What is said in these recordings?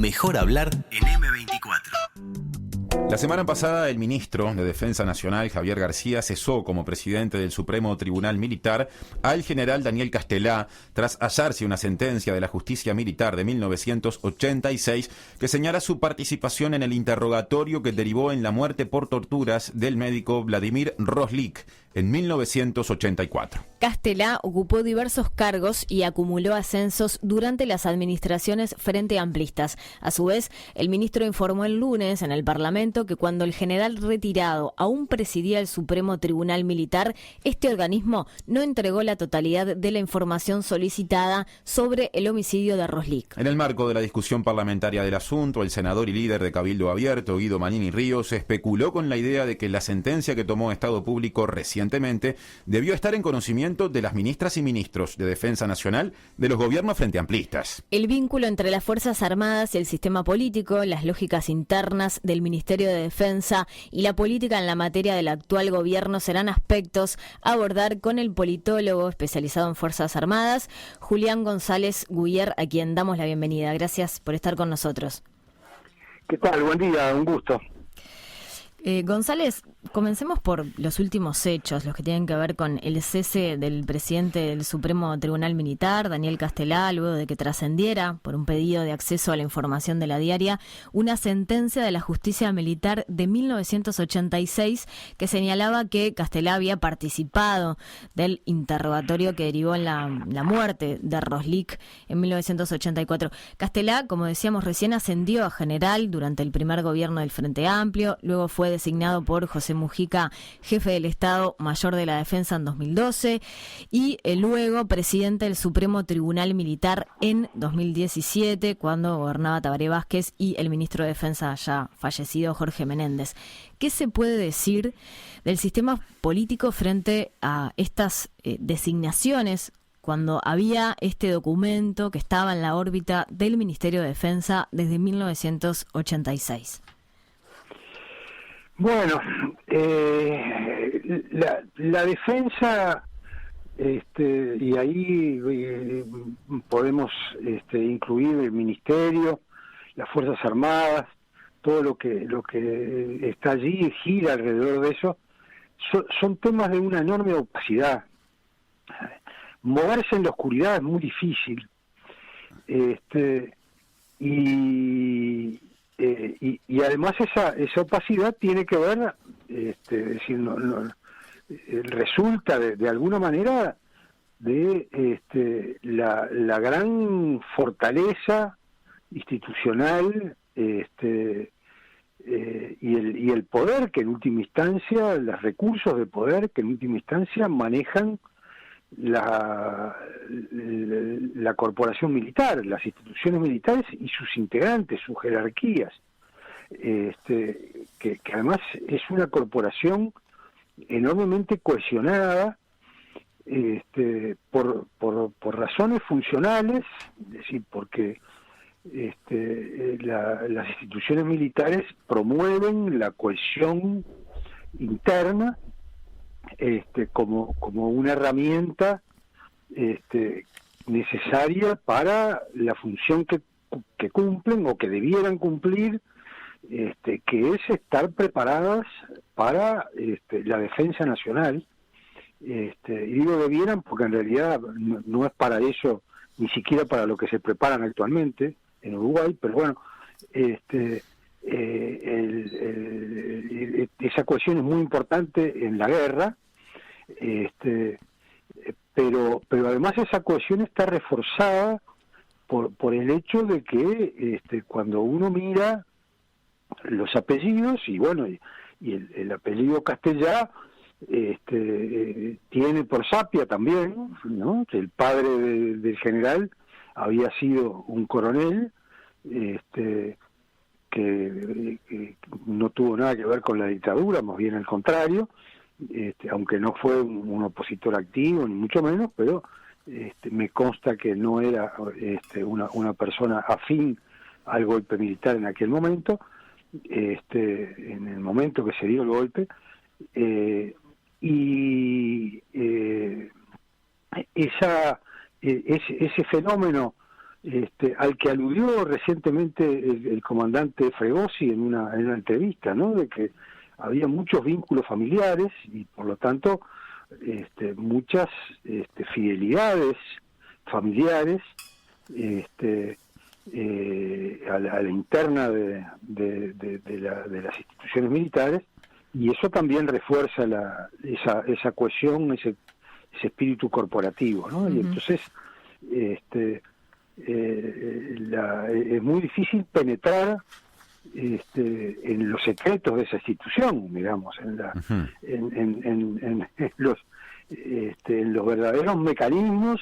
Mejor hablar en M24. La semana pasada, el ministro de Defensa Nacional, Javier García, cesó como presidente del Supremo Tribunal Militar al general Daniel Castelá tras hallarse una sentencia de la Justicia Militar de 1986 que señala su participación en el interrogatorio que derivó en la muerte por torturas del médico Vladimir Roslik en 1984. Castelá ocupó diversos cargos y acumuló ascensos durante las administraciones frente amplistas. A su vez, el ministro informó el lunes en el Parlamento que cuando el general retirado aún presidía el Supremo Tribunal Militar, este organismo no entregó la totalidad de la información solicitada sobre el homicidio de Roslik. En el marco de la discusión parlamentaria del asunto, el senador y líder de Cabildo Abierto, Guido Manini Ríos, especuló con la idea de que la sentencia que tomó Estado Público recientemente debió estar en conocimiento de las ministras y ministros de Defensa Nacional de los gobiernos frente amplistas. El vínculo entre las Fuerzas Armadas y el sistema político, las lógicas internas del Ministerio de Defensa y la política en la materia del actual gobierno serán aspectos a abordar con el politólogo especializado en Fuerzas Armadas, Julián González Guyer, a quien damos la bienvenida. Gracias por estar con nosotros. ¿Qué tal? Buen día, un gusto. González, comencemos por los últimos hechos, los que tienen que ver con el cese del presidente del Supremo Tribunal Militar, Daniel Castelá, luego de que trascendiera, por un pedido de acceso a la información de la diaria, una sentencia de la Justicia Militar de 1986 que señalaba que Castelá había participado del interrogatorio que derivó en la muerte de Roslik en 1984. Castelá, como decíamos recién, ascendió a general durante el primer gobierno del Frente Amplio, luego fue designado por José Mujica jefe del Estado Mayor de la Defensa en 2012 y luego presidente del Supremo Tribunal Militar en 2017 cuando gobernaba Tabaré Vázquez y el ministro de Defensa ya fallecido Jorge Menéndez. ¿Qué se puede decir del sistema político frente a estas designaciones cuando había este documento que estaba en la órbita del Ministerio de Defensa desde 1986? Bueno, la defensa, y ahí podemos incluir el Ministerio, las Fuerzas Armadas, todo lo que está allí gira alrededor de eso, son temas de una enorme opacidad. Moverse en la oscuridad es muy difícil, y además esa opacidad tiene que ver, resulta de alguna manera de la gran fortaleza institucional y el poder que en última instancia, los recursos de poder que en última instancia manejan la corporación militar, las instituciones militares y sus integrantes, sus jerarquías, que además es una corporación enormemente cohesionada por razones funcionales, es decir, porque las instituciones militares promueven la cohesión interna como una herramienta necesaria para la función que cumplen o que debieran cumplir, que es estar preparadas para la defensa nacional. Y digo debieran porque en realidad no es para eso, ni siquiera para lo que se preparan actualmente en Uruguay, pero bueno, esa cohesión es muy importante en la guerra, pero además esa cohesión está reforzada por el hecho de que cuando uno mira los apellidos, y bueno, y el apellido Castelá tiene por Sapia también, ¿no? El padre del general había sido un coronel que no tuvo nada que ver con la dictadura, más bien al contrario, aunque no fue un opositor activo, ni mucho menos, pero me consta que no era una persona afín al golpe militar en aquel momento, en el momento que se dio el golpe, ese fenómeno al que aludió recientemente el comandante Fregosi en una entrevista, ¿no? De que había muchos vínculos familiares y por lo tanto muchas fidelidades familiares a la interna de las instituciones militares, y eso también refuerza esa cohesión, ese espíritu corporativo, ¿no? Uh-huh. Y entonces es muy difícil penetrar en los secretos de esa institución, digamos, uh-huh. en los verdaderos mecanismos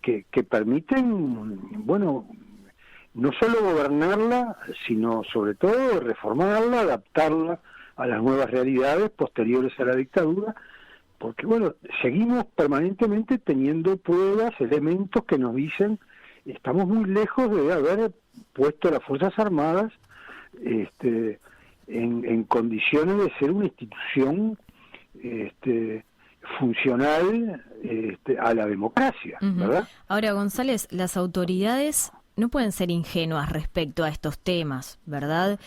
que permiten, bueno, no solo gobernarla, sino sobre todo reformarla, adaptarla a las nuevas realidades posteriores a la dictadura, porque bueno, seguimos permanentemente teniendo pruebas, elementos que nos dicen estamos muy lejos de haber puesto a las Fuerzas Armadas en condiciones de ser una institución funcional a la democracia, uh-huh. ¿verdad? Ahora, González, las autoridades no pueden ser ingenuas respecto a estos temas, ¿verdad?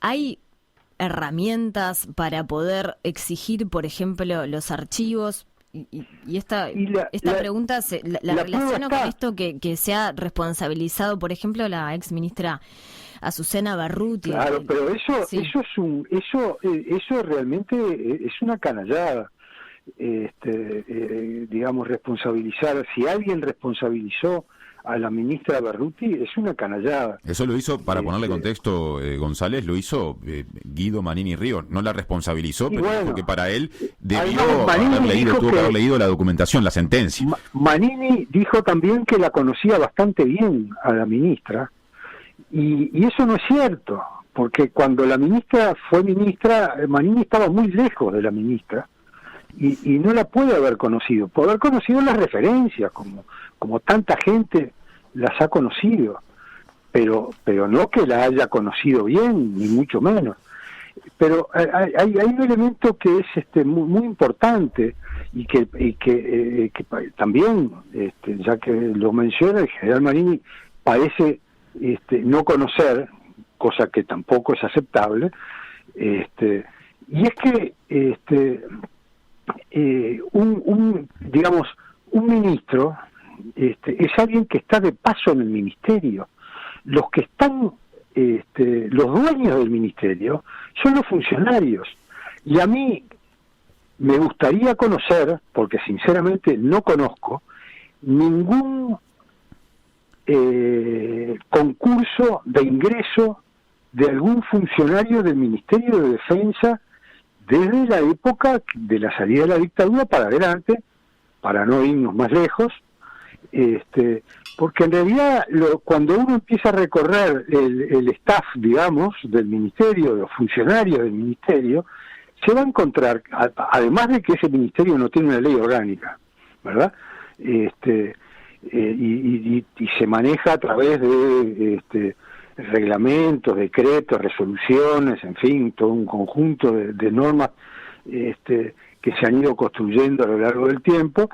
Hay herramientas para poder exigir, por ejemplo, los archivos, y esta pregunta la relaciono con esto que se ha responsabilizado, por ejemplo, la ex ministra Azucena Barruti. Claro, pero eso realmente es una canallada. Digamos, responsabilizar, si alguien responsabilizó a la ministra Barruti, es una canallada. Eso lo hizo, para ponerle contexto, González, lo hizo Guido Manini Ríos, no la responsabilizó, pero bueno, porque para él tuvo que haber leído la documentación, la sentencia. Manini dijo también que la conocía bastante bien a la ministra, y eso no es cierto, porque cuando la ministra fue ministra, Manini estaba muy lejos de la ministra, y no la puede haber conocido, puede haber conocido las referencias, como tanta gente las ha conocido, pero no que la haya conocido bien, ni mucho menos. Pero hay un elemento que es muy importante y que también, ya que lo menciona, el general Manini parece no conocer, cosa que tampoco es aceptable, y es que un ministro es alguien que está de paso en el ministerio. Los que están, los dueños del ministerio son los funcionarios. Y a mí me gustaría conocer, porque sinceramente no conozco, ningún concurso de ingreso de algún funcionario del Ministerio de Defensa desde la época de la salida de la dictadura para adelante, para no irnos más lejos, porque en realidad cuando uno empieza a recorrer el staff, digamos, del ministerio, de los funcionarios del ministerio, se va a encontrar, además de que ese ministerio no tiene una ley orgánica, ¿verdad? Y se maneja a través de reglamentos, decretos, resoluciones, en fin, todo un conjunto de normas que se han ido construyendo a lo largo del tiempo,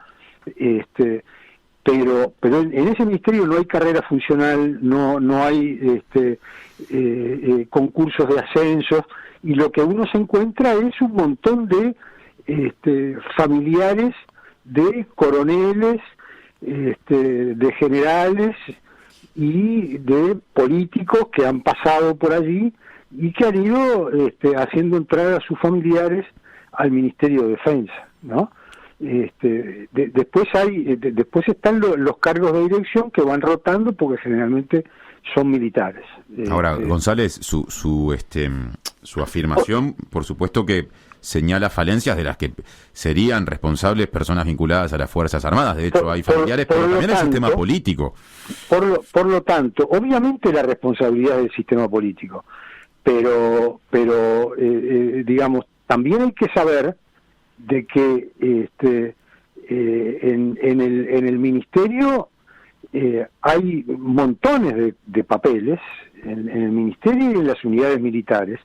pero en ese ministerio no hay carrera funcional, no hay concursos de ascensos, y lo que uno se encuentra es un montón de familiares de coroneles, de generales y de políticos que han pasado por allí y que han ido haciendo entrar a sus familiares al Ministerio de Defensa, ¿no? Después están los cargos de dirección que van rotando porque generalmente son militares. Ahora, González, su afirmación, por supuesto que señala falencias de las que serían responsables personas vinculadas a las Fuerzas Armadas. De hecho, hay familiares, pero también el sistema político. Por lo tanto, obviamente la responsabilidad del sistema político, pero digamos, también hay que saber de que en el ministerio hay montones de papeles en el ministerio y en las unidades militares,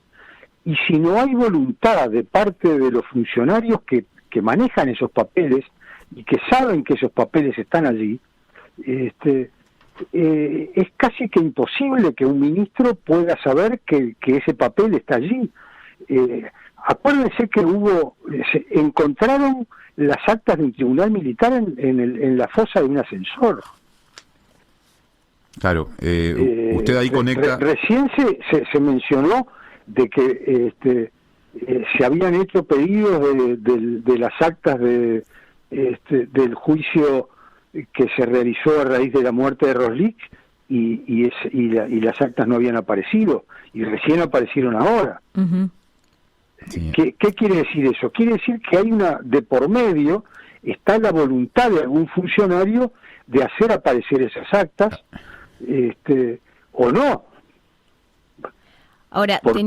y si no hay voluntad de parte de los funcionarios que manejan esos papeles y que saben que esos papeles están allí, es casi que imposible que un ministro pueda saber que ese papel está allí. Acuérdense que se encontraron las actas de un tribunal militar en la fosa de un ascensor. Claro, usted ahí conecta... Recién se mencionó de que se habían hecho pedidos de las actas del juicio que se realizó a raíz de la muerte de Roslik y las actas no habían aparecido y recién aparecieron ahora. Uh-huh. Sí. ¿Qué quiere decir eso? Quiere decir que hay de por medio está la voluntad de algún funcionario de hacer aparecer esas actas o no. Ahora, porque,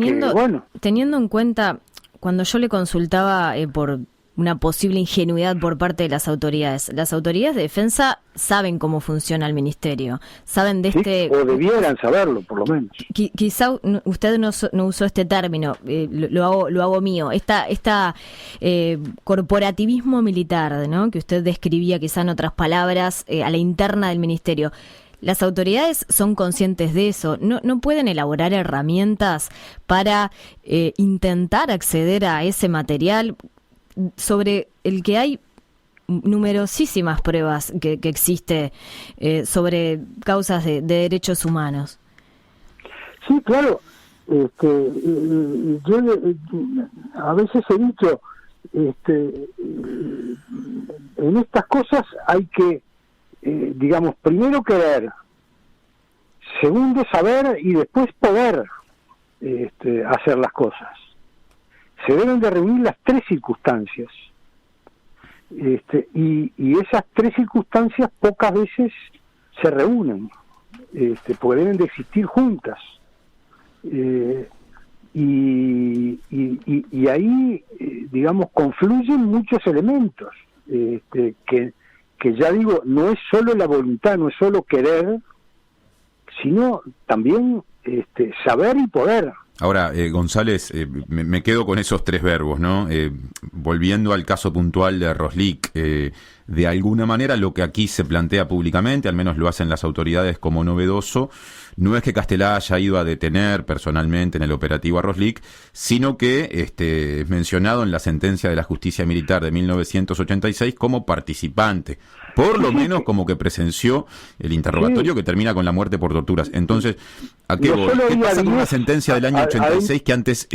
teniendo en cuenta, cuando yo le consultaba por una posible ingenuidad por parte de las autoridades de defensa saben cómo funciona el ministerio, saben de ¿sí? O debieran saberlo, por lo menos. Quizá usted no usó este término, lo hago mío, esta corporativismo militar, ¿no? Que usted describía quizá en otras palabras a la interna del ministerio. Las autoridades son conscientes de eso, no pueden elaborar herramientas para intentar acceder a ese material sobre el que hay numerosísimas pruebas que existe sobre causas de derechos humanos. Sí, claro. Yo a veces he dicho, en estas cosas hay que, digamos, primero querer, segundo saber y después poder hacer las cosas. Se deben de reunir las tres circunstancias. Y esas tres circunstancias pocas veces se reúnen, porque deben de existir juntas. Y ahí, digamos, confluyen muchos elementos, que ya digo, no es solo la voluntad, no es solo querer, sino también saber y poder. Ahora, González, me quedo con esos tres verbos, ¿no? Volviendo al caso puntual de Roslik, de alguna manera lo que aquí se plantea públicamente, al menos lo hacen las autoridades como novedoso, no es que Castelá haya ido a detener personalmente en el operativo a Roslik, sino que es mencionado en la sentencia de la justicia militar de 1986 como participante, por lo menos como que presenció el interrogatorio que termina con la muerte por torturas. Entonces, ¿a qué voy? ¿Qué pasa con una sentencia del año 86 que antes,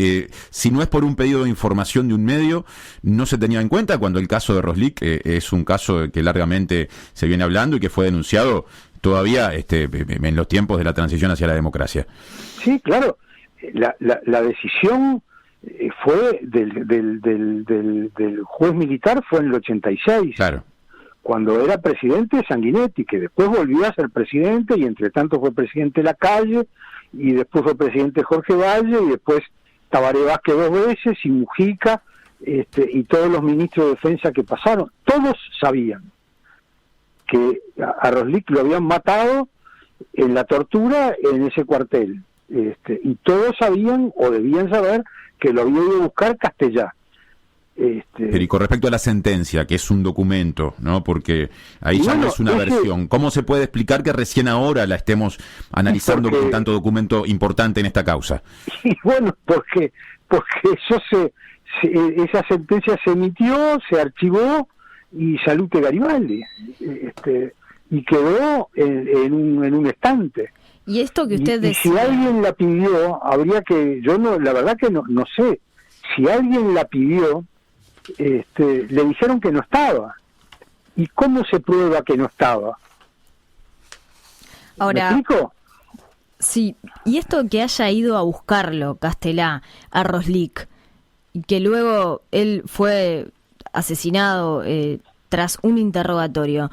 si no es por un pedido de información de un medio, no se tenía en cuenta, cuando el caso de Roslik es un caso que largamente se viene hablando y que fue denunciado todavía en los tiempos de la transición hacia la democracia? Sí, claro. La decisión fue del juez militar fue en el 86. Claro. Cuando era presidente Sanguinetti, que después volvió a ser presidente y entre tanto fue presidente Lacalle y después fue presidente Jorge Valle y después Tabaré Vázquez 2 veces y Mujica y todos los ministros de defensa que pasaron. Todos sabían que a Roslik lo habían matado en la tortura en ese cuartel, y todos sabían o debían saber que lo había ido a buscar Castellá. Pero y con respecto a la sentencia, que es un documento, ¿no? Porque ahí ya no es una versión. ¿Cómo se puede explicar que recién ahora la estemos analizando con tanto documento importante en esta causa? Y bueno, porque eso esa sentencia se emitió, se archivó y Salute Garibaldi, y quedó en un estante. Y esto que usted decía, y si alguien la pidió, habría que, la verdad que no sé, si alguien la pidió, le dijeron que no estaba. ¿Y cómo se prueba que no estaba? Ahora, ¿me explico? Sí, y esto que haya ido a buscarlo, Castelá, a Roslik, y que luego él fue asesinado tras un interrogatorio,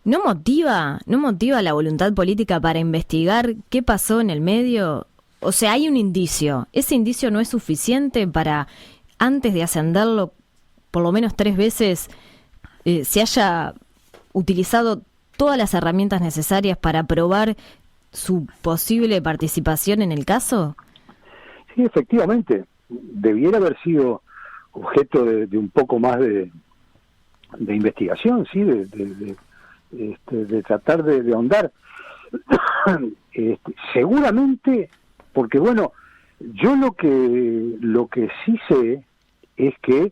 ¿no motiva la voluntad política para investigar qué pasó en el medio? O sea, hay un indicio. ¿Ese indicio no es suficiente para, antes de ascenderlo por lo menos 3 veces, se haya utilizado todas las herramientas necesarias para probar su posible participación en el caso? Sí, efectivamente. Debiera haber sido objeto de un poco más de investigación, sí, de tratar de ahondar. Seguramente, porque bueno, yo lo que sí sé es que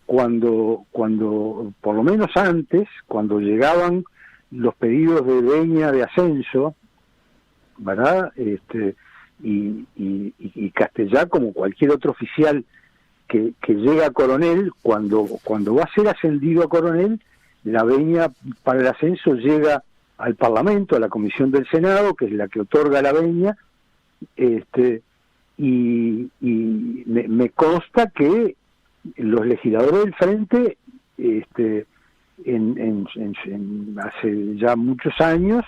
cuando por lo menos antes, cuando llegaban los pedidos de venia de ascenso, ¿verdad? Y Castellá, como cualquier otro oficial que llega a coronel, cuando va a ser ascendido a coronel, la venia para el ascenso llega al Parlamento, a la Comisión del Senado, que es la que otorga la venia, y me consta que los legisladores del Frente, hace ya muchos años,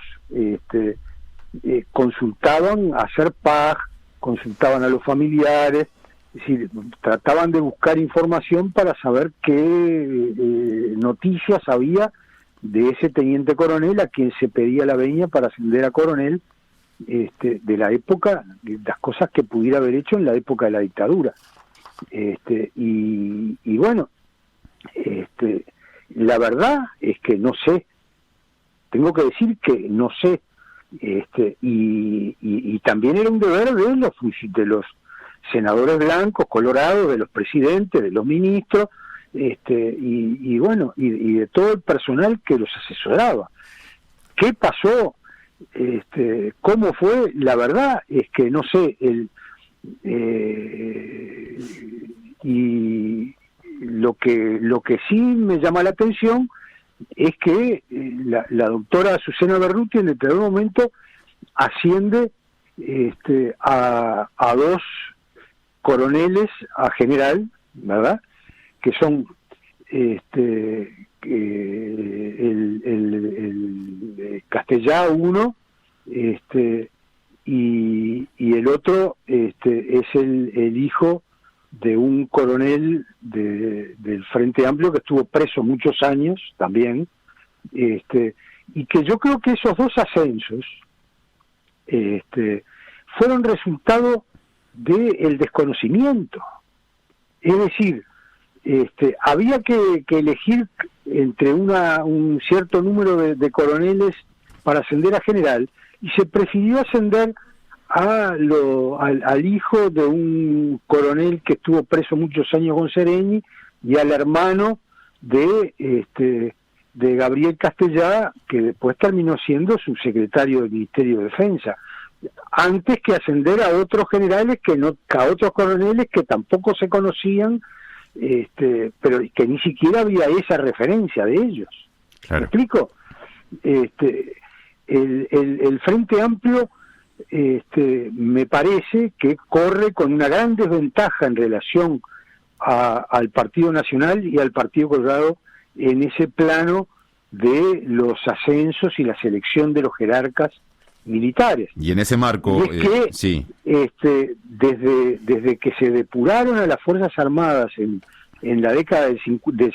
consultaban a hacer paz, consultaban a los familiares, es decir, trataban de buscar información para saber qué noticias había de ese teniente coronel a quien se pedía la venia para ascender a coronel, de la época, de las cosas que pudiera haber hecho en la época de la dictadura. Y bueno, la verdad es que no sé, tengo que decir que no sé, y también era un deber de los senadores blancos, colorados, de los presidentes, de los ministros, y bueno, y de todo el personal que los asesoraba. ¿Qué pasó? ¿Cómo fue? La verdad es que no sé, y lo que sí me llama la atención es que la doctora Azucena Berruti en determinado momento asciende a dos coroneles a general, ¿verdad? Que son el Castellá uno, y el otro es el hijo de un coronel del Frente Amplio que estuvo preso muchos años también, y que yo creo que esos dos ascensos fueron resultado del desconocimiento. Es decir, había que elegir entre un cierto número de coroneles para ascender a general, y se prefirió ascender al hijo de un coronel que estuvo preso muchos años con Sereñi, y al hermano de Gabriel Castellá, que después terminó siendo subsecretario del Ministerio de Defensa, antes que ascender a otros generales a otros coroneles que tampoco se conocían, pero que ni siquiera había esa referencia de ellos. Claro. ¿Me explico? El Frente Amplio me parece que corre con una gran desventaja en relación al Partido Nacional y al Partido Colorado en ese plano de los ascensos y la selección de los jerarcas militares. Y en ese marco, y es que, sí. Desde que se depuraron a las Fuerzas Armadas en la década del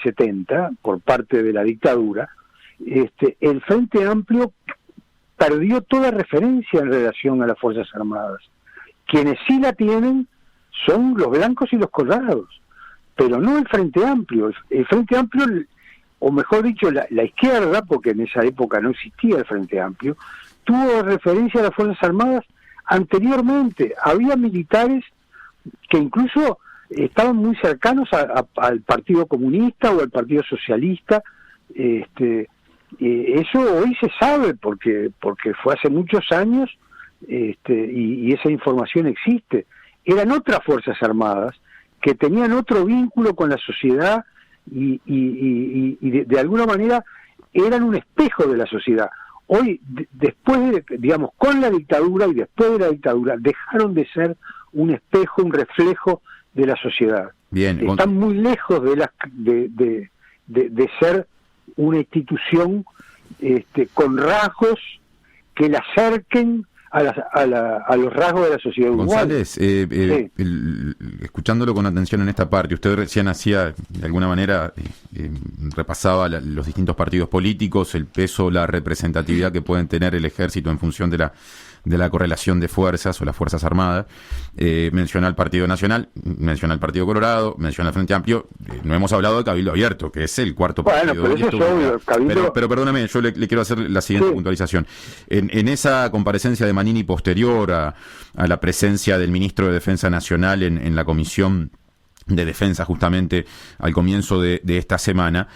70 por parte de la dictadura, el Frente Amplio perdió toda referencia en relación a las Fuerzas Armadas. Quienes sí la tienen son los blancos y los colorados, pero no el Frente Amplio. El Frente Amplio, o mejor dicho, la izquierda, porque en esa época no existía el Frente Amplio, tuvo referencia a las Fuerzas Armadas anteriormente. Había militares que incluso estaban muy cercanos al Partido Comunista o al Partido Socialista. Eso hoy se sabe porque fue hace muchos años, y esa información existe. Eran otras Fuerzas Armadas que tenían otro vínculo con la sociedad y de alguna manera eran un espejo de la sociedad. Hoy, después digamos, con la dictadura y después de la dictadura, dejaron de ser un espejo, un reflejo de la sociedad. Bien, están muy lejos de ser una institución con rasgos que la acerquen a los rasgos de la sociedad uruguaya. González, escuchándolo con atención en esta parte, usted recién hacía, de alguna manera, repasaba los distintos partidos políticos, el peso, la representatividad que pueden tener el ejército en función de de la correlación de fuerzas o las Fuerzas Armadas. Menciona al Partido Nacional, menciona al Partido Colorado, menciona al Frente Amplio. No hemos hablado de Cabildo Abierto, que es el cuarto partido. Bueno, pero eso es obvio, Cabildo... pero perdóname, yo le quiero hacer la siguiente puntualización. En esa comparecencia de Manini posterior a la presencia del ministro de Defensa Nacional en la Comisión de Defensa, justamente al comienzo de esta semana,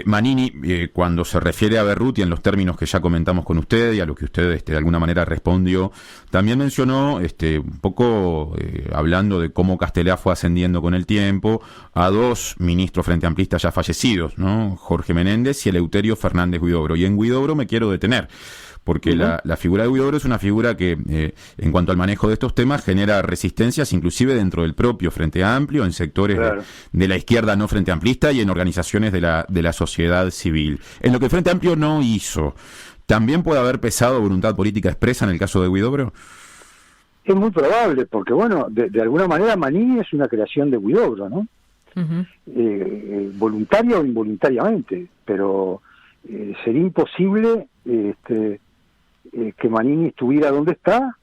Manini, cuando se refiere a Berruti en los términos que ya comentamos con usted y a lo que usted de alguna manera respondió, también mencionó un poco hablando de cómo Castelá fue ascendiendo con el tiempo a dos ministros frente amplistas ya fallecidos, ¿no? Jorge Menéndez y Eleuterio Fernández Huidobro. Y en Huidobro me quiero detener, porque la figura de Huidobro es una figura que, en cuanto al manejo de estos temas, genera resistencias inclusive dentro del propio Frente Amplio, en sectores de la izquierda no frente amplista y en organizaciones de la sociedad civil. En lo que el Frente Amplio no hizo, ¿también puede haber pesado voluntad política expresa en el caso de Huidobro? Es muy probable, porque bueno, de alguna manera Manini es una creación de Huidobro, ¿no? Voluntaria o involuntariamente, pero sería imposible que Manini estuviera donde está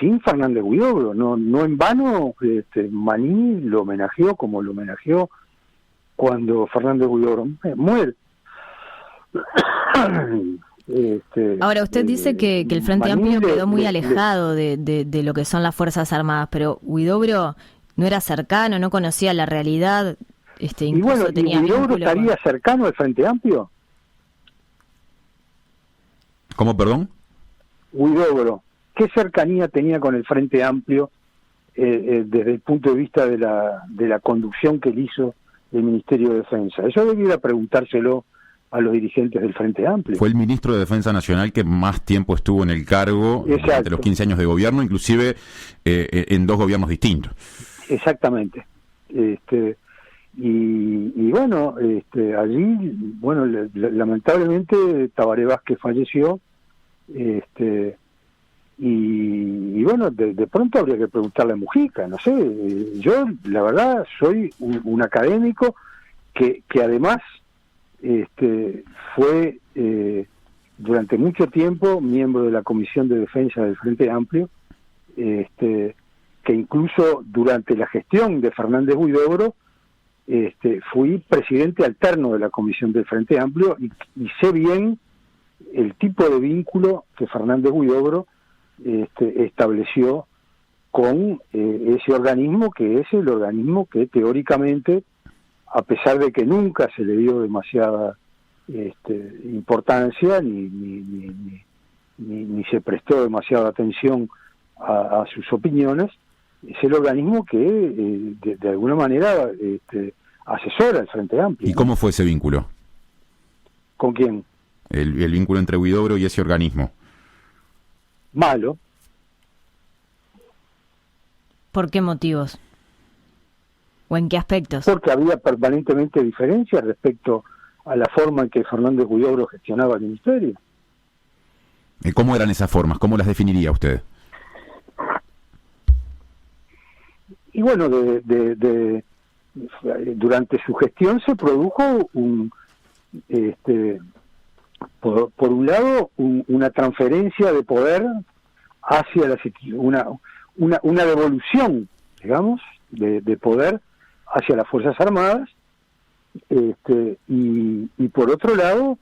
sin Fernández Huidobro. No en vano Manini lo homenajeó como lo homenajeó cuando Fernández Huidobro muere. Ahora, usted dice que el Frente Amplio quedó muy alejado de lo que son las Fuerzas Armadas, pero Huidobro no era cercano, no conocía la realidad, y bueno, tenía ¿Huidobro estaría cercano al Frente Amplio? ¿Cómo, perdón? Huidobro, ¿qué cercanía tenía con el Frente Amplio desde el punto de vista de la conducción que él hizo del Ministerio de Defensa? Eso debiera preguntárselo a los dirigentes del Frente Amplio. Fue el ministro de Defensa Nacional que más tiempo estuvo en el cargo durante los 15 años de gobierno, inclusive en dos gobiernos distintos. Exactamente. Y bueno, allí, bueno, lamentablemente Tabaré Vázquez falleció, y bueno, de pronto habría que preguntarle a Mujica, no sé. Yo, la verdad, soy un académico que además fue durante mucho tiempo miembro de la Comisión de Defensa del Frente Amplio, que incluso durante la gestión de Fernández Huidobro fui presidente alterno de la Comisión del Frente Amplio y sé bien el tipo de vínculo que Fernández Huidobro estableció con ese organismo, que es el organismo que teóricamente, a pesar de que nunca se le dio demasiada importancia ni se prestó demasiada atención a sus opiniones, es el organismo que de alguna manera asesora al Frente Amplio. ¿Y cómo fue ese vínculo? ¿Con quién? El vínculo entre Huidobro y ese organismo. Malo. ¿Por qué motivos? ¿O en qué aspectos? Porque había permanentemente diferencias respecto a la forma en que Fernández Huidobro gestionaba el ministerio. ¿Cómo eran esas formas? ¿Cómo las definiría usted? Y bueno, durante su gestión se produjo por un lado una transferencia de poder hacia una devolución, digamos, de poder hacia las Fuerzas Armadas, y por otro lado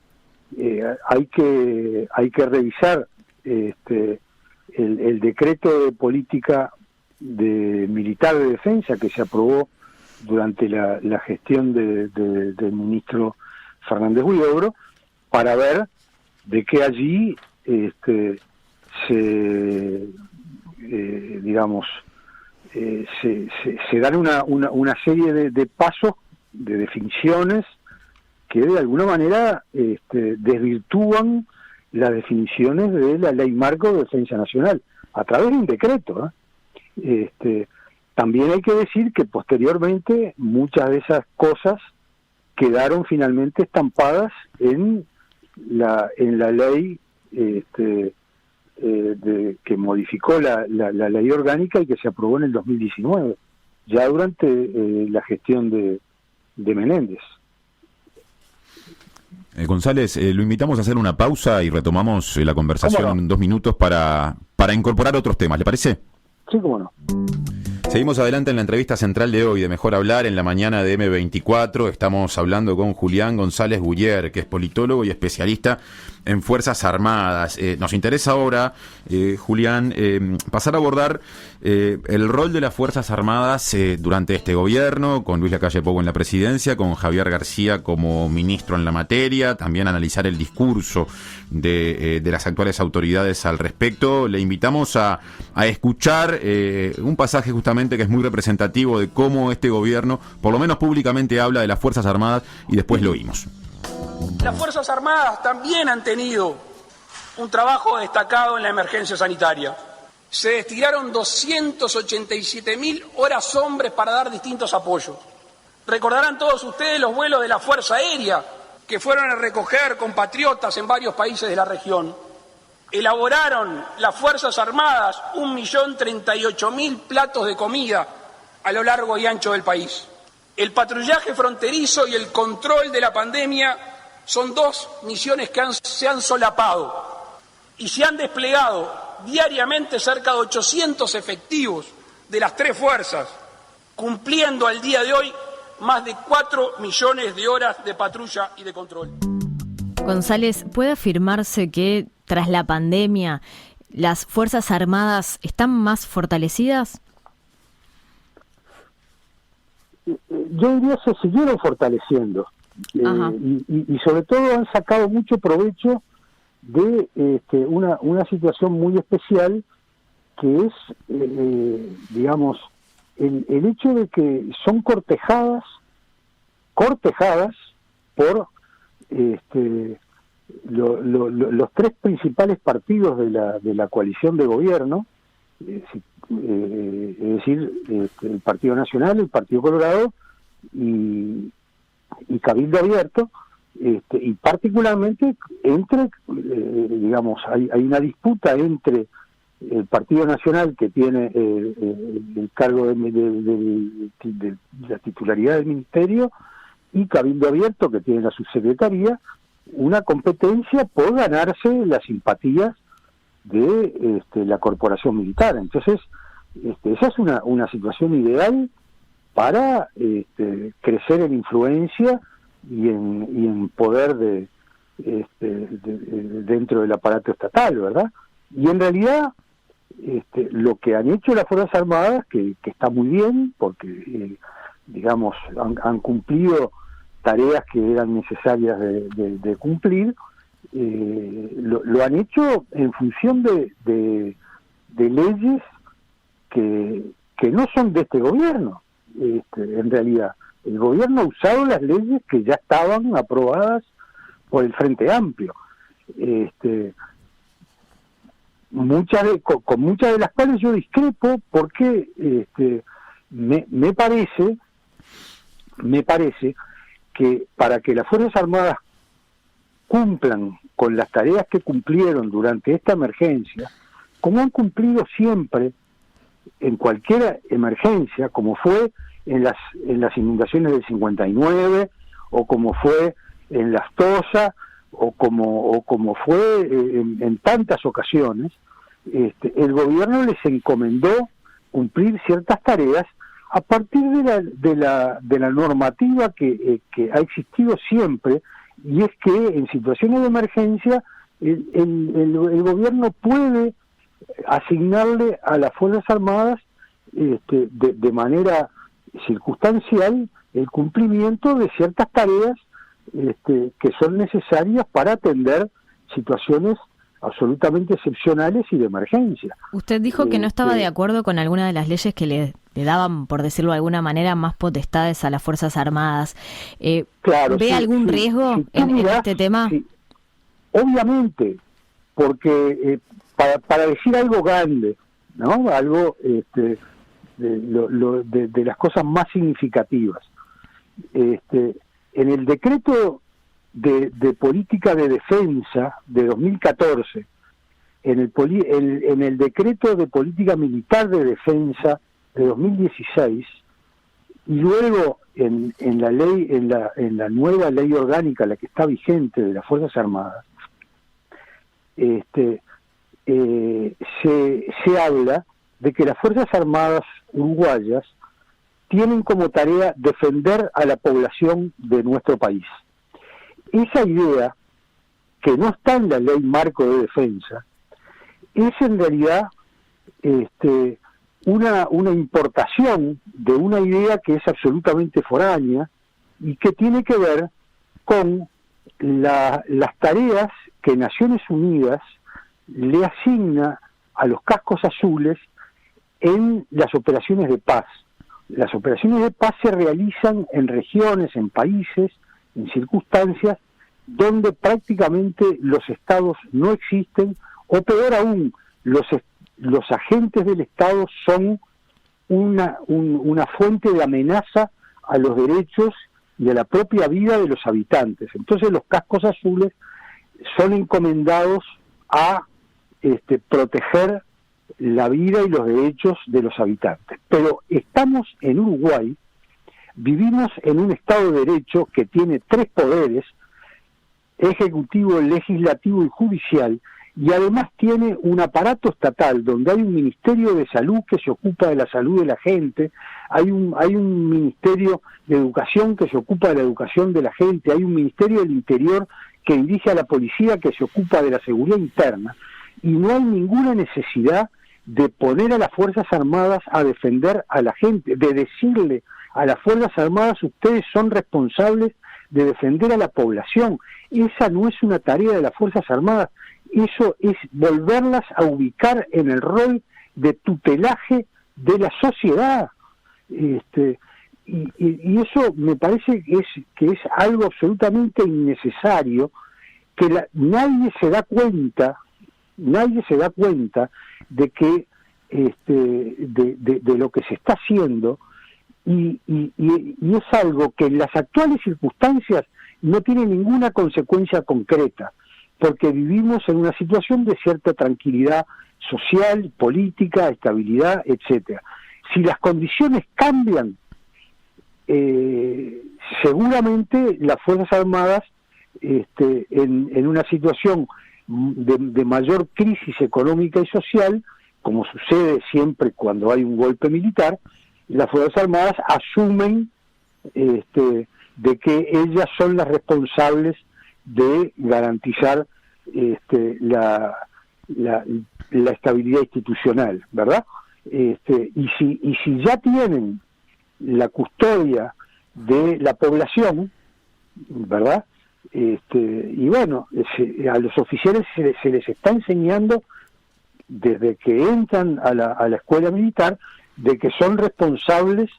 hay que revisar el decreto de política militar de defensa que se aprobó durante la gestión del ministro Fernández Huidobro, para ver de que allí se dan una serie de pasos, de definiciones que de alguna manera desvirtúan las definiciones de la Ley Marco de Defensa Nacional a través de un decreto. También hay que decir que posteriormente muchas de esas cosas quedaron finalmente estampadas en la ley que modificó la ley orgánica y que se aprobó en el 2019, ya durante la gestión de Menéndez. González, lo invitamos a hacer una pausa y retomamos la conversación en 2 minutos para incorporar otros temas, ¿le parece? Sí, cómo no. Seguimos adelante en la entrevista central de hoy de Mejor Hablar en la mañana de M24. Estamos hablando con Julián González Guller, que es politólogo y especialista en Fuerzas Armadas. Nos interesa ahora, Julián, pasar a abordar el rol de las Fuerzas Armadas durante este gobierno, con Luis Lacalle Pou en la presidencia, con Javier García como ministro en la materia, también analizar el discurso de las actuales autoridades al respecto. Le invitamos a escuchar un pasaje justamente que es muy representativo de cómo este gobierno, por lo menos públicamente, habla de las Fuerzas Armadas y después lo oímos. Las Fuerzas Armadas también han tenido un trabajo destacado en la emergencia sanitaria. Se destinaron 287.000 horas hombres para dar distintos apoyos. Recordarán todos ustedes los vuelos de la Fuerza Aérea que fueron a recoger compatriotas en varios países de la región. Elaboraron las Fuerzas Armadas 1.038.000 platos de comida a lo largo y ancho del país. El patrullaje fronterizo y el control de la pandemia son 2 misiones que se han solapado y se han desplegado diariamente cerca de 800 efectivos de las 3 fuerzas, cumpliendo al día de hoy más de 4 millones de horas de patrulla y de control. González, ¿puede afirmarse que tras la pandemia las Fuerzas Armadas están más fortalecidas? Yo diría que se siguieron fortaleciendo y sobre todo han sacado mucho provecho de una situación muy especial que es, digamos, el hecho de que son cortejadas por los 3 principales partidos de la coalición de gobierno, es decir, el Partido Nacional, el Partido Colorado y Cabildo Abierto, y particularmente digamos, hay una disputa entre el Partido Nacional, que tiene el cargo de la titularidad del ministerio, y Cabildo Abierto, que tiene la subsecretaría, una competencia por ganarse las simpatías de la corporación militar. Entonces, esa es una situación ideal para crecer en influencia y en poder dentro del aparato estatal, ¿verdad? Y en realidad lo que han hecho las Fuerzas Armadas, que está muy bien, porque digamos han cumplido tareas que eran necesarias de cumplir, lo han hecho en función de leyes que no son de este gobierno. En realidad, el gobierno ha usado las leyes que ya estaban aprobadas por el Frente Amplio, con muchas de las cuales yo discrepo, porque me parece que para que las Fuerzas Armadas cumplan con las tareas que cumplieron durante esta emergencia, como han cumplido siempre en cualquier emergencia, como fue en las inundaciones del 59, o como fue en las Tosa, o como fue en tantas ocasiones, el gobierno les encomendó cumplir ciertas tareas a partir de la normativa que ha existido siempre, y es que en situaciones de emergencia el gobierno puede asignarle a las Fuerzas Armadas de manera circunstancial el cumplimiento de ciertas tareas que son necesarias para atender situaciones absolutamente excepcionales y de emergencia. Usted dijo que no estaba de acuerdo con alguna de las leyes que le daban, por decirlo de alguna manera, más potestades a las Fuerzas Armadas. Claro, ¿Ve algún riesgo en este tema? Sí, obviamente, porque para decir algo grande, ¿no? Algo de las cosas más significativas. En el decreto de política de defensa de 2014, en el decreto de política militar de defensa de 2016, y luego en la ley, en la nueva ley orgánica, la que está vigente de las Fuerzas Armadas, se habla de que las Fuerzas Armadas uruguayas tienen como tarea defender a la población de nuestro país. Esa idea, que no está en la ley marco de defensa, es en realidad una importación de una idea que es absolutamente foránea y que tiene que ver con las tareas que Naciones Unidas le asigna a los cascos azules en las operaciones de paz. Las operaciones de paz se realizan en regiones, en países, en circunstancias donde prácticamente los estados no existen, o peor aún, los agentes del Estado son una fuente de amenaza a los derechos y a la propia vida de los habitantes. Entonces los cascos azules son encomendados a proteger la vida y los derechos de los habitantes. Pero estamos en Uruguay, vivimos en un Estado de Derecho que tiene 3 poderes, ejecutivo, legislativo y judicial, y además tiene un aparato estatal donde hay un Ministerio de Salud que se ocupa de la salud de la gente, hay un Ministerio de Educación que se ocupa de la educación de la gente, hay un Ministerio del Interior que dirige a la policía que se ocupa de la seguridad interna, y no hay ninguna necesidad de poner a las Fuerzas Armadas a defender a la gente, de decirle a las Fuerzas Armadas: ustedes son responsables de defender a la población. Esa no es una tarea de las Fuerzas Armadas, eso es volverlas a ubicar en el rol de tutelaje de la sociedad. Y eso me parece que es algo absolutamente innecesario, que nadie se da cuenta de que de lo que se está haciendo, y es algo que en las actuales circunstancias no tiene ninguna consecuencia concreta, porque vivimos en una situación de cierta tranquilidad social, política, estabilidad, etcétera. Si las condiciones cambian, seguramente las Fuerzas Armadas, en una situación de mayor crisis económica y social, como sucede siempre cuando hay un golpe militar, las Fuerzas Armadas asumen de que ellas son las responsables de garantizar la estabilidad institucional, ¿verdad? Y si ya tienen la custodia de la población, ¿verdad? Y bueno, a los oficiales se les está enseñando desde que entran a la escuela militar de que son responsables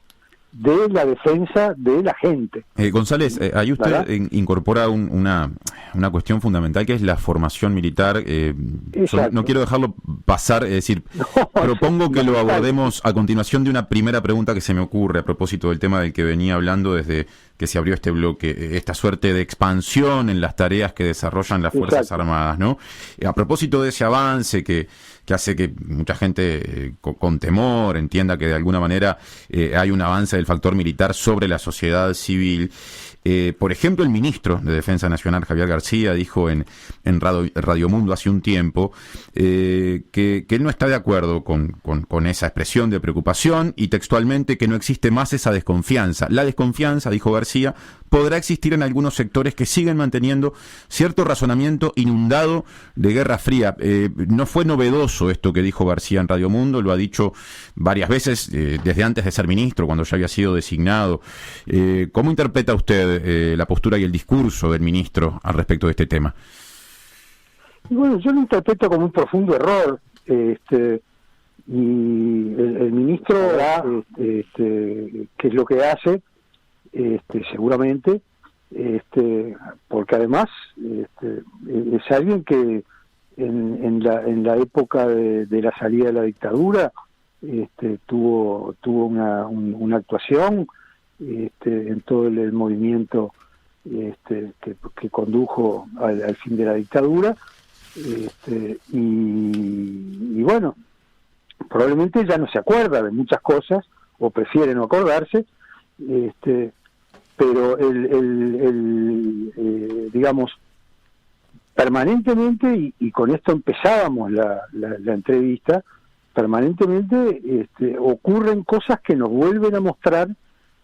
de la defensa de la gente. González, ahí usted incorpora una cuestión fundamental, que es la formación militar. No quiero dejarlo pasar, es decir, propongo que lo abordemos a continuación de una primera pregunta que se me ocurre a propósito del tema del que venía hablando desde que se abrió este bloque, esta suerte de expansión en las tareas que desarrollan las Fuerzas Armadas, ¿no? A propósito de ese avance que hace que mucha gente con temor entienda que de alguna manera hay un avance del factor militar sobre la sociedad civil. Por ejemplo, el ministro de Defensa Nacional, Javier García, dijo en Radio Mundo hace un tiempo que él no está de acuerdo con esa expresión de preocupación, y textualmente que no existe más esa desconfianza. La desconfianza, dijo García, podrá existir en algunos sectores que siguen manteniendo cierto razonamiento inundado de Guerra Fría. No fue novedoso esto que dijo García en Radio Mundo, lo ha dicho varias veces desde antes de ser ministro, cuando ya había sido designado. ¿Cómo interpreta usted la postura y el discurso del ministro al respecto de este tema? Y bueno, yo lo interpreto como un profundo error, y el ministro qué es lo que hace, seguramente, porque además es alguien que en la época de la salida de la dictadura tuvo una actuación en todo el movimiento que condujo al fin de la dictadura, y bueno, probablemente ya no se acuerda de muchas cosas, o prefiere no acordarse, pero digamos, permanentemente, y con esto empezábamos la entrevista, permanentemente ocurren cosas que nos vuelven a mostrar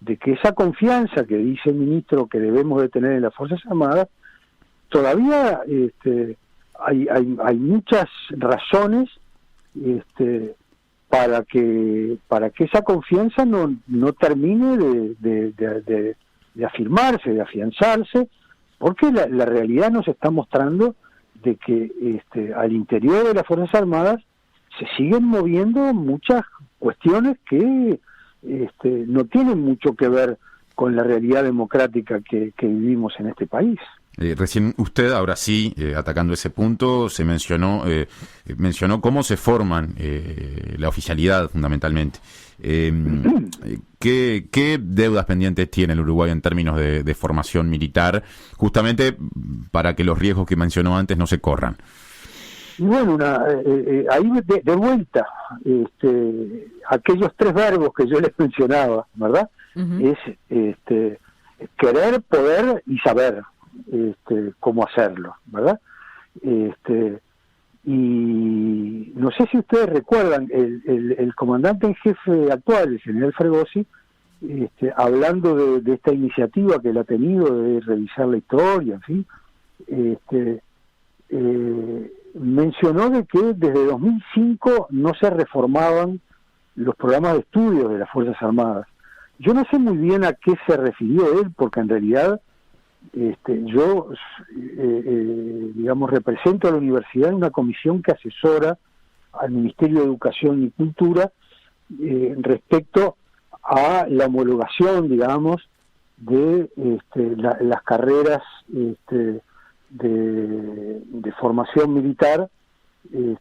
de que esa confianza que dice el ministro que debemos de tener en las Fuerzas Armadas, todavía hay muchas razones para que esa confianza no termine de afirmarse, de afianzarse, porque la realidad nos está mostrando de que al interior de las Fuerzas Armadas se siguen moviendo muchas cuestiones que no tienen mucho que ver con la realidad democrática que vivimos en este país. Recién usted, ahora sí, atacando ese punto, se mencionó cómo se forman la oficialidad, fundamentalmente. ¿Qué deudas pendientes tiene el Uruguay en términos de formación militar, justamente para que los riesgos que mencionó antes no se corran? Y bueno, ahí de vuelta, aquellos 3 verbos que yo les mencionaba, ¿verdad? Uh-huh. Es querer, poder y saber cómo hacerlo, ¿verdad? Y no sé si ustedes recuerdan, el comandante en jefe actual, el general Fregosi, hablando de esta iniciativa que él ha tenido de revisar la historia, en fin, mencionó de que desde 2005 no se reformaban los programas de estudios de las Fuerzas Armadas. Yo no sé muy bien a qué se refirió él, porque en realidad yo, digamos, represento a la universidad en una comisión que asesora al Ministerio de Educación y Cultura respecto a la homologación, digamos, de las carreras de formación militar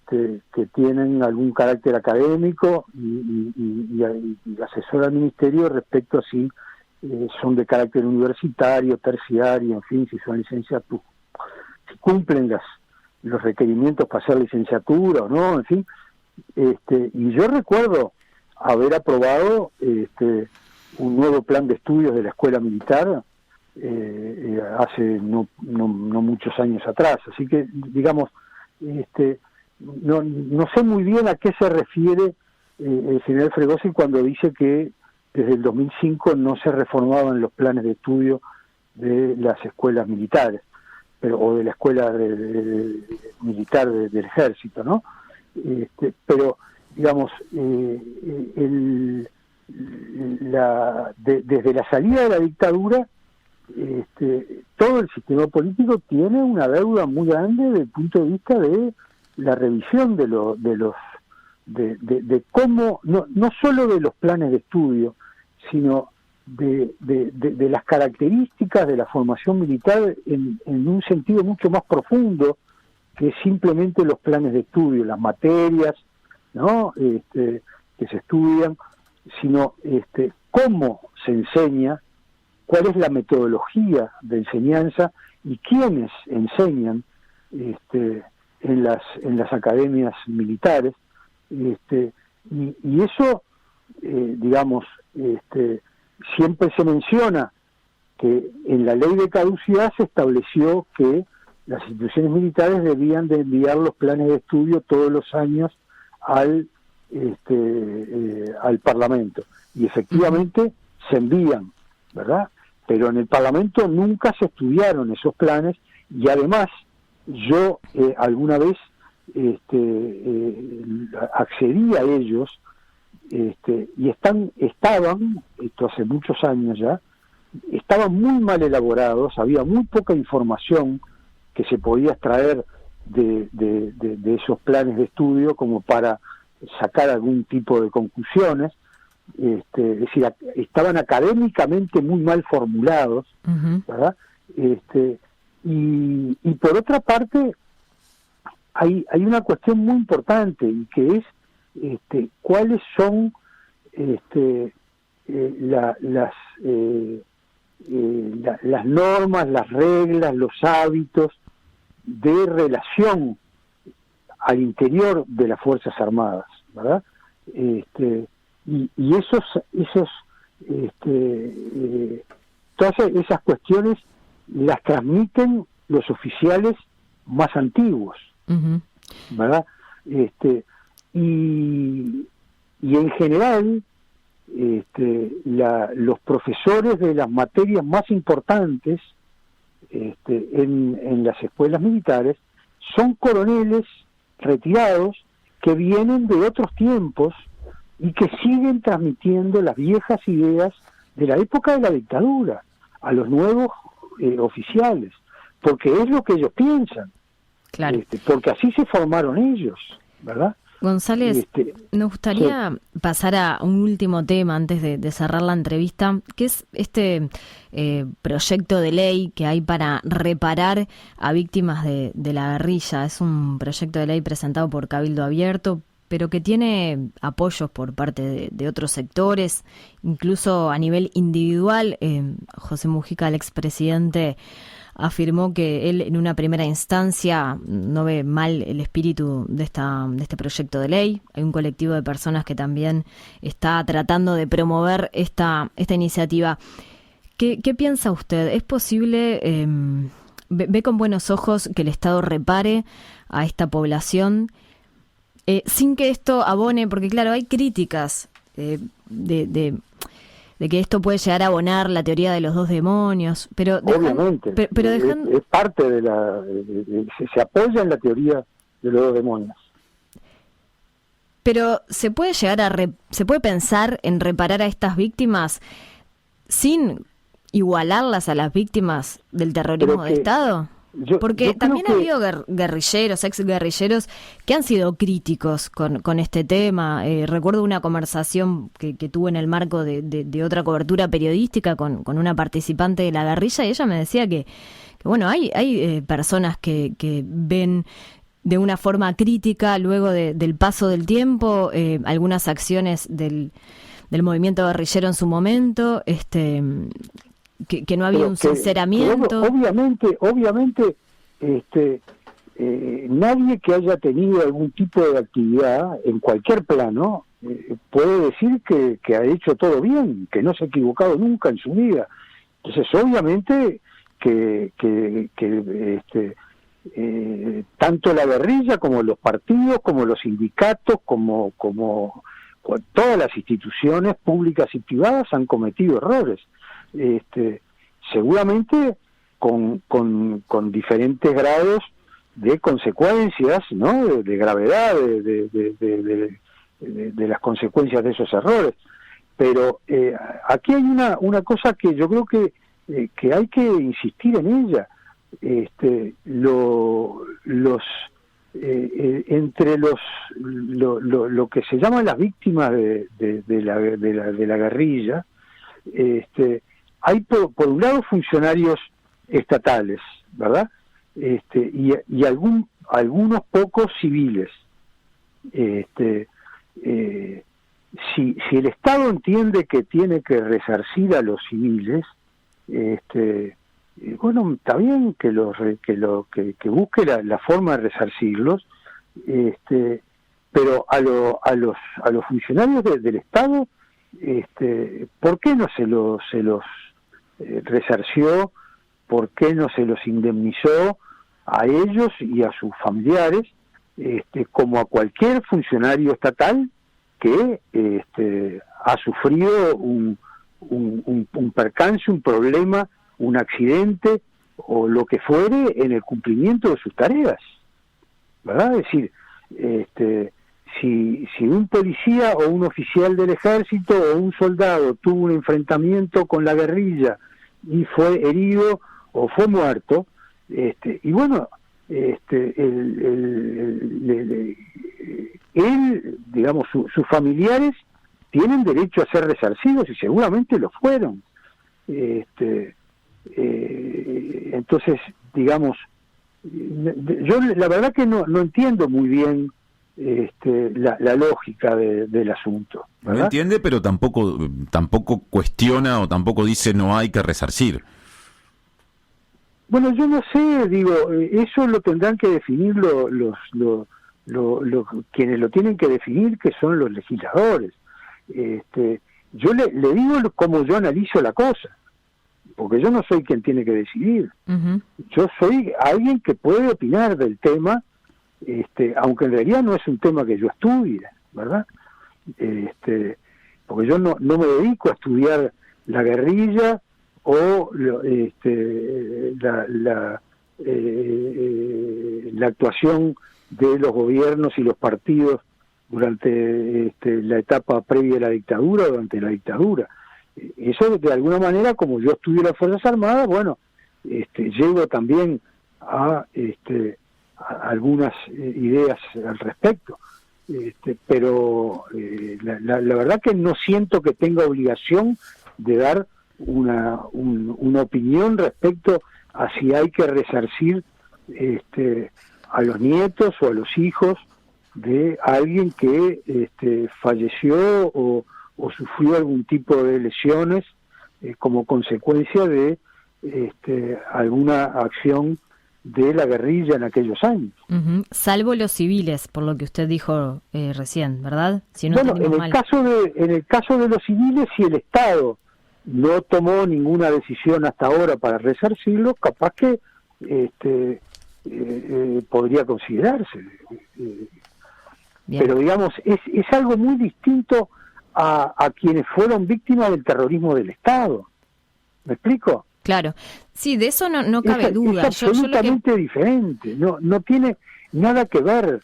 que tienen algún carácter académico y asesora al Ministerio respecto a si son de carácter universitario, terciario, en fin, si son licenciaturas, si cumplen los requerimientos para hacer licenciatura o no, en fin. Y yo recuerdo haber aprobado un nuevo plan de estudios de la escuela militar hace no muchos años atrás, así que digamos no sé muy bien a qué se refiere el general Fregosi cuando dice que desde el 2005 no se reformaban los planes de estudio de las escuelas militares, o de la escuela militar del ejército, ¿no? Pero digamos desde la salida de la dictadura todo el sistema político tiene una deuda muy grande desde el punto de vista de la revisión de cómo, no solo de los planes de estudio, sino de las características de la formación militar en un sentido mucho más profundo que simplemente los planes de estudio, las materias, ¿no? Que se estudian, sino cómo se enseña, cuál es la metodología de enseñanza y quiénes enseñan en las academias militares, y eso, digamos, siempre se menciona que en la ley de caducidad se estableció que las instituciones militares debían de enviar los planes de estudio todos los años al Parlamento, y efectivamente se envían, ¿verdad? Pero en el Parlamento nunca se estudiaron esos planes, y además yo alguna vez accedí a ellos, y estaban, esto hace muchos años ya, estaban muy mal elaborados, había muy poca información que se podía extraer de esos planes de estudio como para sacar algún tipo de conclusiones. Es decir, estaban académicamente muy mal formulados, uh-huh. ¿Verdad? Y por otra parte hay una cuestión muy importante, y que es cuáles son las normas, las reglas, los hábitos de relación al interior de las Fuerzas Armadas, ¿verdad? Y esos todas esas cuestiones las transmiten los oficiales más antiguos, Ujú. ¿verdad? Y en general, los profesores de las materias más importantes en las escuelas militares son coroneles retirados que vienen de otros tiempos y que siguen transmitiendo las viejas ideas de la época de la dictadura a los nuevos oficiales, porque es lo que ellos piensan, Claro. porque así se formaron ellos, ¿verdad? González, nos gustaría pasar a un último tema antes de cerrar la entrevista, que es este proyecto de ley que hay para reparar a víctimas de la guerrilla. Es un proyecto de ley presentado por Cabildo Abierto, pero que tiene apoyos por parte de otros sectores, incluso a nivel individual. José Mujica, el expresidente, afirmó que él en una primera instancia no ve mal el espíritu de este proyecto de ley. Hay un colectivo de personas que también está tratando de promover esta iniciativa. ¿Qué piensa usted? ¿Es posible, ve con buenos ojos que el Estado repare a esta población sin que esto abone? Porque claro, hay críticas de que esto puede llegar a abonar la teoría de los dos demonios, pero obviamente es parte de se apoya en la teoría de los dos demonios. Pero se puede se puede pensar en reparar a estas víctimas sin igualarlas a las víctimas del terrorismo de Estado. Porque también ha habido guerrilleros, exguerrilleros que han sido críticos con este tema. Recuerdo una conversación que tuve en el marco de otra cobertura periodística con una participante de la guerrilla, y ella me decía que bueno, hay personas que ven de una forma crítica luego del paso del tiempo algunas acciones del movimiento guerrillero en su momento, que no había un sinceramiento. Obviamente, nadie que haya tenido algún tipo de actividad en cualquier plano puede decir que ha hecho todo bien, que no se ha equivocado nunca en su vida. Entonces, obviamente que tanto la guerrilla como los partidos, como los sindicatos, como todas las instituciones públicas y privadas han cometido errores. Seguramente con diferentes grados de consecuencias, ¿no? De gravedad de las consecuencias de esos errores. Pero aquí hay una cosa que yo creo que hay que insistir en ella. Entre lo que se llaman las víctimas de la guerrilla, hay por un lado funcionarios estatales, ¿verdad? Y algunos pocos civiles. Si el Estado entiende que tiene que resarcir a los civiles, bueno, está bien que busque la forma de resarcirlos, pero a los funcionarios del Estado, ¿por qué no se los resarció? ¿Por qué no se los indemnizó a ellos y a sus familiares, como a cualquier funcionario estatal que ha sufrido un percance, un problema, un accidente o lo que fuere en el cumplimiento de sus tareas, ¿verdad? Es decir, si un policía o un oficial del ejército o un soldado tuvo un enfrentamiento con la guerrilla y fue herido o fue muerto, y bueno, él, digamos, sus familiares tienen derecho a ser resarcidos y seguramente lo fueron. Entonces, digamos, yo la verdad que no entiendo muy bien la lógica del asunto, ¿verdad? No entiende, pero tampoco cuestiona o tampoco dice no hay que resarcir. Bueno, yo no sé, digo, eso lo tendrán que definir quienes lo tienen que definir, que son los legisladores. yo le digo cómo yo analizo la cosa, porque yo no soy quien tiene que decidir. Ujú. Yo soy alguien que puede opinar del tema, aunque en realidad no es un tema que yo estudie, ¿verdad? Porque yo no me dedico a estudiar la guerrilla o la actuación de los gobiernos y los partidos durante la etapa previa a la dictadura o durante la dictadura. Eso, de alguna manera, como yo estudio las Fuerzas Armadas, bueno, llego también a algunas ideas al respecto. Pero la verdad que no siento que tenga obligación de dar una opinión respecto a si hay que resarcir a los nietos o a los hijos de alguien que falleció o sufrió algún tipo de lesiones como consecuencia de alguna acción de la guerrilla en aquellos años. Ujú. Salvo los civiles, por lo que usted dijo recién, ¿verdad? Si no Bueno, entendimos mal. en el caso de los civiles, si el Estado no tomó ninguna decisión hasta ahora para resarcirlo, capaz que podría considerarse. Bien. Pero digamos, es algo muy distinto a quienes fueron víctimas del terrorismo del Estado. ¿Me explico? Claro. Sí, de eso no cabe duda. Es absolutamente diferente, no tiene nada que ver.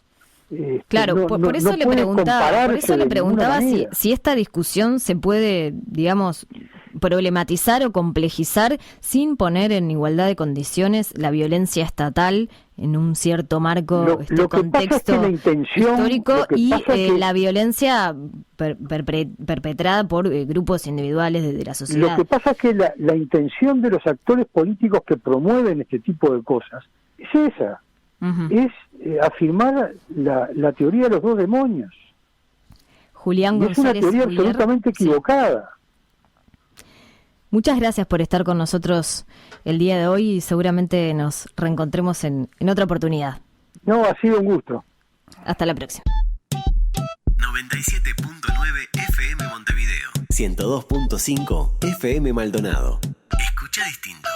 Claro, por eso le puede preguntaba, compararse de ninguna manera. si esta discusión se puede, digamos, problematizar o complejizar sin poner en igualdad de condiciones la violencia estatal en un cierto marco, Lo que pasa es contexto que la intención, histórico lo que y pasa es que la violencia perpetrada por grupos individuales de la sociedad. Lo que pasa es que la intención de los actores políticos que promueven este tipo de cosas es esa, Ujú. es afirmar la teoría de los dos demonios. Julián Y es una González teoría Julier, absolutamente sí. equivocada. Muchas gracias por estar con nosotros el día de hoy y seguramente nos reencontremos en otra oportunidad. No, ha sido un gusto. Hasta la próxima. 97.9 FM Montevideo. 102.5 FM Maldonado. Escucha distinto.